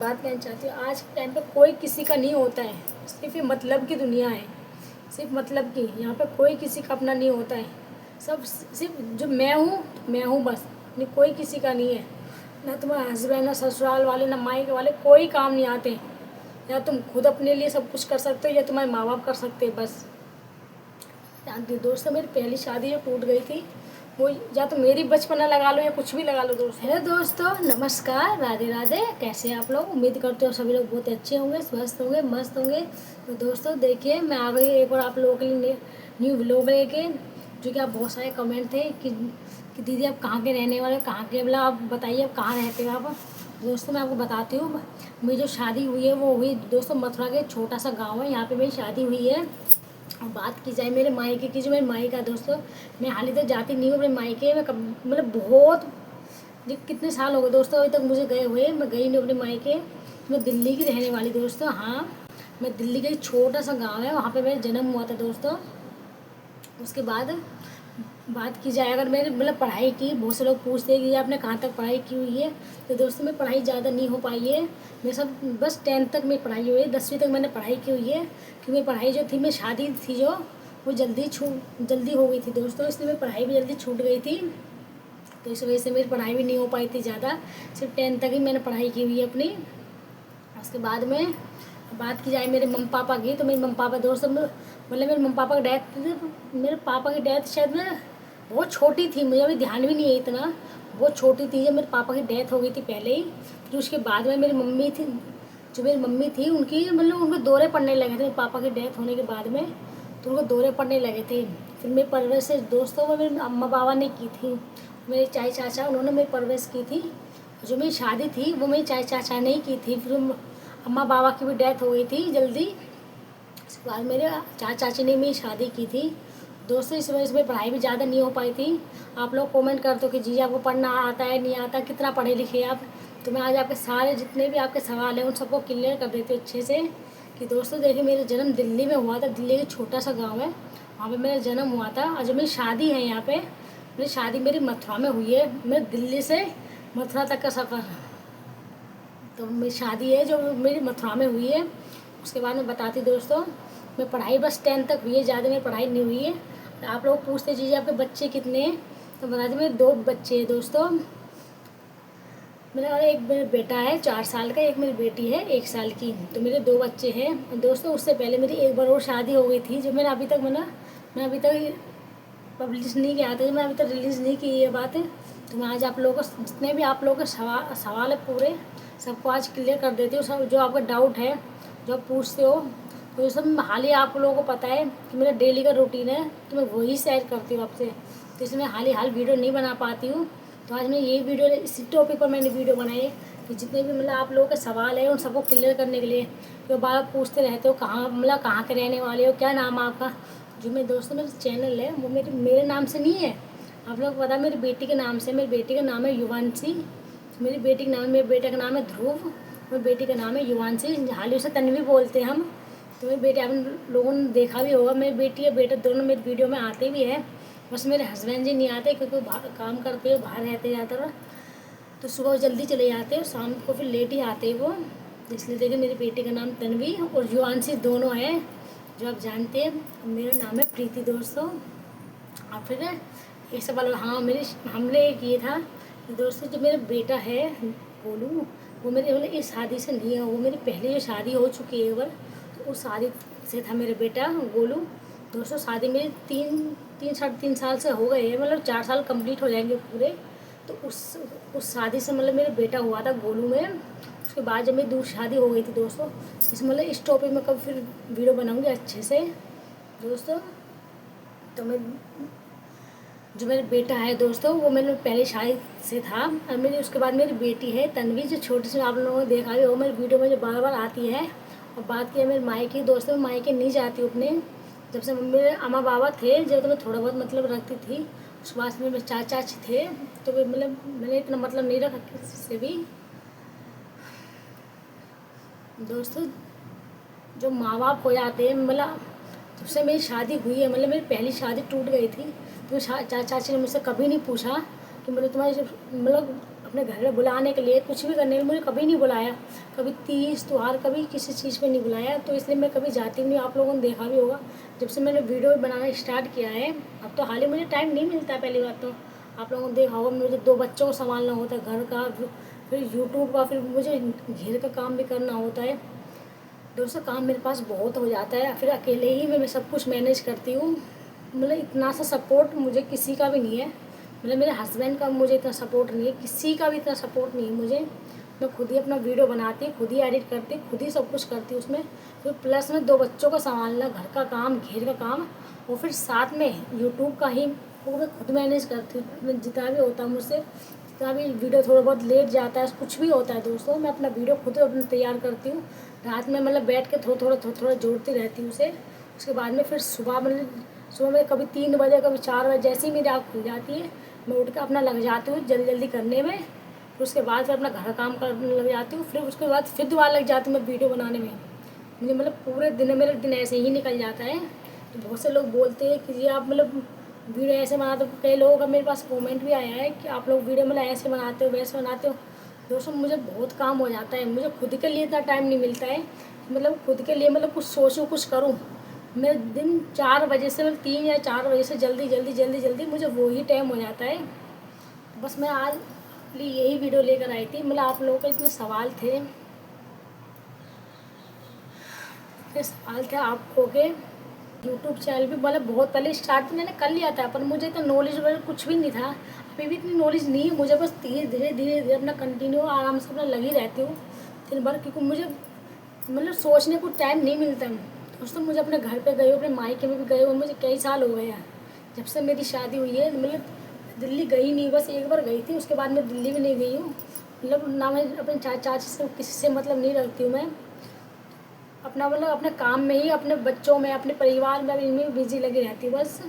बात कहना चाहती हूँ, आज के टाइम पे कोई किसी का नहीं होता है। सिर्फ ये मतलब की दुनिया है, सिर्फ मतलब की। यहाँ पे कोई किसी का अपना नहीं होता है। सब सिर्फ जो मैं हूँ बस। नहीं, कोई किसी का नहीं है। ना तुम्हारा हस्बैंड, ना ससुराल वाले, ना मायके वाले, कोई काम नहीं आते। या तुम खुद अपने लिए सब कुछ कर सकते हो या तुम्हारे माँ बाप कर सकते हैं बस। जानती हो दोस्तों, मेरी पहली शादी जो टूट गई थी वो या तो मेरी बचपना लगा लो या कुछ भी लगा लो दोस्त। हेलो दोस्तों, नमस्कार, राधे राधे। कैसे हैं आप लोग? उम्मीद करते हो सभी लोग बहुत अच्छे होंगे, स्वस्थ होंगे, मस्त होंगे। तो दोस्तों देखिए, मैं आ गई एक बार आप लोगों के लिए न्यू व्लॉग लेके। जो कि आप बहुत सारे कमेंट थे कि दीदी आप कहाँ के रहने वाले, कहाँ के, मतलब आप बताइए आप कहाँ रहते हो आप। दोस्तों मैं आपको बताती हूँ, मेरी जो शादी हुई है वो हुई दोस्तों मथुरा के छोटा सा गाँव है, यहाँ पर मेरी शादी हुई है। और बात की जाए मेरे मायके की, जो मेरे मायका दोस्तों, मैं हाल ही तक जाती नहीं हूँ अपने मायके में। मतलब बहुत कितने साल हो गए दोस्तों अभी तक मुझे गए हुए, मैं गई नहीं अपने मायके। मैं दिल्ली की रहने वाली दोस्तों। हाँ, मैं दिल्ली का एक छोटा सा गांव है, वहाँ पे मेरा जन्म हुआ था दोस्तों। उसके बाद बात की जाए अगर मैंने मतलब पढ़ाई की, बहुत से लोग पूछते हैं कि आपने कहाँ तक पढ़ाई की हुई है। तो दोस्तों मैं पढ़ाई ज़्यादा नहीं हो पाई है। मैं सब बस 10th तक मेरी पढ़ाई हुई है, 10वीं तक मैंने पढ़ाई की हुई है। क्योंकि मेरी पढ़ाई जो थी, मैं शादी थी जो वो जल्दी हो गई थी दोस्तों, इसलिए मेरी पढ़ाई भी जल्दी छूट गई थी। तो इस वजह से मेरी पढ़ाई भी नहीं हो पाई थी ज़्यादा। सिर्फ 10th तक ही मैंने पढ़ाई की हुई है अपनी। उसके बाद में बात की जाए मेरे मम्मी पापा की, तो मेरे मम्मी पापा दोस्तों मतलब मेरे मम्मी पापा की डेथ, मेरे पापा की डेथ शायद मैं बहुत छोटी थी, मुझे अभी ध्यान भी नहीं है इतना। बहुत छोटी थी जब मेरे पापा की डेथ हो गई थी पहले ही। फिर उसके बाद में मेरी मम्मी थी, जो मेरी मम्मी थी उनकी मतलब उनको दौरे पड़ने लगे थे मेरे पापा की डेथ होने के बाद में। तो उनको दौरे पड़ने लगे थे। फिर मेरी परवरिश दोस्तों वो मेरे अम्मा बाबा ने की थी। मेरे चाचा चाचा उन्होंने मेरी परवरिश की थी। जो मेरी शादी थी वो मेरी चाचा चाचा ने ही की थी। फिर अम्मा बाबा की भी डेथ हो गई थी जल्दी। उसके बाद मेरे चाचा चाची ने मेरी शादी की थी दोस्तों। इस वजह से मेरी पढ़ाई भी ज़्यादा नहीं हो पाई थी। आप लोग कमेंट करते हो कि जी आपको पढ़ना आता है नहीं आता, कितना पढ़े लिखे आप। तो मैं आज आपके सारे जितने भी आपके सवाल हैं उन सबको क्लियर कर देती हूँ अच्छे से। कि दोस्तों देखिए, मेरा जन्म दिल्ली में हुआ था। दिल्ली का छोटा सा गाँव है, वहाँ पर मेरा जन्म हुआ था। और जो मेरी शादी है यहाँ पर, मेरी शादी मेरी मथुरा में हुई है। मेरे दिल्ली से मथुरा तक का सफ़र, तो मेरी शादी है जो मेरी मथुरा में हुई है। उसके बाद मैं बताती दोस्तों, मैं पढ़ाई बस 10th तक हुई है, ज़्यादा मेरी पढ़ाई नहीं हुई है। आप लोग पूछते चीज़ें आपके बच्चे कितने हैं, तो बता दी मेरे 2 बच्चे हैं दोस्तों। मेरा एक मेरा बेटा है 4 साल का, एक मेरी बेटी है 1 साल की। तो मेरे 2 बच्चे हैं दोस्तों। उससे पहले मेरी एक बार और शादी हो गई थी, जो मैंने अभी तक मैं अभी तक पब्लिश नहीं किया था, मैं अभी तक रिलीज़ नहीं की ये बात है। तो मैं आज आप लोगों को जितने भी आप लोगों के सवाल है पूरे सबको आज क्लियर कर देती हूँ। सब जो आपका डाउट है, जो आप पूछते हो, तो ये सब हाल ही आप लोगों को पता है कि मेरा डेली का रूटीन है, तो मैं वही शेयर करती हूँ आपसे। तो इसमें हाल वीडियो नहीं बना पाती हूँ। तो आज मैं यही वीडियो, इसी टॉपिक पर मैंने वीडियो बनाई है कि जितने भी मतलब आप लोगों के सवाल है उन सबको क्लियर करने के लिए। जो बार पूछते रहते हो कहाँ मतलब कहाँ के रहने वाले हो, क्या नाम है आपका। जो मेरे दोस्तों मेरा चैनल है वो मेरे नाम से नहीं है, आप लोग को पता है मेरी बेटी के नाम से। मेरी बेटी का नाम है युवांशी। मेरी बेटी का नाम है, मेरे बेटे का नाम है ध्रुव। मेरी बेटी का नाम है युवांशी, हाल ही उसे तन्वी बोलते हैं हम। तो मेरी बेटी आप लोगों ने देखा भी होगा, मेरी बेटी और बेटा दोनों मेरी वीडियो में आते भी हैं। बस मेरे हस्बैंड जी नहीं आते क्योंकि वो काम करते हो, बाहर रहते ज़्यादातर। तो सुबह जल्दी चले जाते हैं, शाम को फिर लेट ही आते हैं वो। इसलिए देखिए, मेरी बेटी का नाम तन्वी और युवांशी दोनों है, जो आप जानते हैं। मेरा नाम है प्रीति दोस्तों। और फिर ये सब वाला, हाँ मेरे हमने एक ये था कि दोस्तों जो मेरा बेटा है गोलू, वो मेरे मतलब इस शादी से नहीं है, वो मेरी पहले जो शादी हो चुकी है एक बार, तो उस शादी से था मेरा बेटा गोलू। दोस्तों शादी मेरी 3 साढ़े 3 साल से हो गए हैं, मतलब 4 साल कंप्लीट हो जाएंगे पूरे। तो उस शादी से मतलब मेरा बेटा हुआ था गोलू में। उसके बाद जब मेरी दूसरी शादी हो गई थी दोस्तों, मतलब इस टॉपिक में कब फिर वीडियो बनाऊंगी अच्छे से दोस्तों। तो मैं जो मेरा बेटा है दोस्तों वो मेरे पहले शादी से था। और मेरी उसके बाद मेरी बेटी है तन्वी, जो छोटी सी आप लोगों ने देखा भी हो मेरी वीडियो में, जो बार बार आती है। और बात की मेरे मायके दोस्तों, मैं मायके नहीं जाती हूँ अपने। जब से मेरे अम्मा बाबा थे जब, तो मैं थोड़ा बहुत मतलब रखती थी। उसके बाद मेरे चाचा चाची थे, तो वे मतलब मैंने इतना मतलब नहीं रखा किसी से भी दोस्तों। जो माँ बाप हो जाते हैं, मतलब जब से मेरी शादी हुई है, मतलब मेरी पहली शादी टूट गई थी, तो चाचा चाची ने मुझसे कभी नहीं पूछा कि मतलब तुम्हारी मतलब अपने घर में बुलाने के लिए, कुछ भी करने के लिए मुझे कभी नहीं बुलाया, कभी तीज त्योहार कभी किसी चीज़ पे नहीं बुलाया। तो इसलिए मैं कभी जाती नहीं। आप लोगों ने देखा भी होगा जब से मैंने वीडियो बनाना स्टार्ट किया है, अब तो हाल ही मुझे टाइम नहीं मिलता है। पहली बात तो आप लोगों ने देखा होगा मुझे 2 बच्चों को संभालना होता है, घर का, फिर यूट्यूब का, फिर मुझे घर का काम भी करना होता है। दोस्तों काम मेरे पास बहुत हो जाता है, फिर अकेले ही मैं सब कुछ मैनेज करती हूँ। मतलब इतना सा सपोर्ट मुझे किसी का भी नहीं है। मतलब मेरे हस्बैंड का मुझे इतना सपोर्ट नहीं है, किसी का भी इतना सपोर्ट नहीं है मुझे। मैं खुद ही अपना वीडियो बनाती हूँ, खुद ही एडिट करती हूँ, खुद ही सब कुछ करती हूँ उसमें। फिर प्लस में 2 बच्चों को संभालना, घर का काम, घेर का काम, और फिर साथ में यूट्यूब का ही वो मैं खुद मैनेज करती हूँ। जितना भी होता है मुझसे, जितना भी वीडियो थोड़ा बहुत लेट जाता है, कुछ भी होता है दोस्तों, मैं अपना वीडियो खुद अपना तैयार करती हूँ। रात में मतलब बैठ के थोड़ा थोड़ा जोड़ती रहती हूँ उसे। उसके बाद में फिर सुबह में कभी 3 बजे, कभी 4 बजे, जैसे ही मेरी आँख खुल जाती है मैं उठ के अपना लग जाती हूँ जल्दी जल्दी करने में। फिर उसके बाद फिर अपना घर का काम करने लग जाती हूँ। फिर उसके बाद फिर दोबारा लग जाती हूँ मैं वीडियो बनाने में। मुझे मतलब पूरे दिन मेरा दिन ऐसे ही निकल जाता है। तो बहुत से लोग बोलते हैं कि जी आप मतलब वीडियो ऐसे बनाते हो। कई लोगों का मेरे पास कमेंट भी आया है कि आप लोग वीडियो मतलब ऐसे बनाते हो, वैसे बनाते हो। दोस्तों मुझे बहुत काम हो जाता है, मुझे खुद के लिए इतना टाइम नहीं मिलता है। मतलब खुद के लिए मतलब कुछ सोचूं, कुछ करूं। मैं दिन 4 बजे से, मतलब 3 या 4 बजे से जल्दी जल्दी जल्दी जल्दी मुझे वो ही टाइम हो जाता है। बस मैं आज लिए यही वीडियो लेकर आई थी। मतलब आप लोगों के इतने सवाल थे, आपको के यूट्यूब चैनल भी मतलब बहुत पहले स्टार्ट मैंने कर लिया था, पर मुझे तो नॉलेज वगैरह कुछ भी नहीं था। अभी भी इतनी नॉलेज नहीं है मुझे। बस धीरे धीरे धीरे धीरे अपना कंटिन्यू आराम से अपना लगी रहती हूँ दिन भर, क्योंकि मुझे मतलब सोचने को टाइम नहीं मिलता है। दोस्तों मुझे अपने घर पे गए, अपने मायके में भी गए हुए मुझे कई साल हो गए हैं। जब से मेरी शादी हुई है मतलब दिल्ली गई नहीं, बस एक बार गई थी, उसके बाद मैं दिल्ली भी नहीं गई हूँ। मतलब ना मैं अपने चाची से किसी से मतलब नहीं रखती हूँ मैं। अपना मतलब अपने काम में ही, अपने बच्चों में, अपने परिवार में, इनमें बिजी लगी रहती हूँ बस।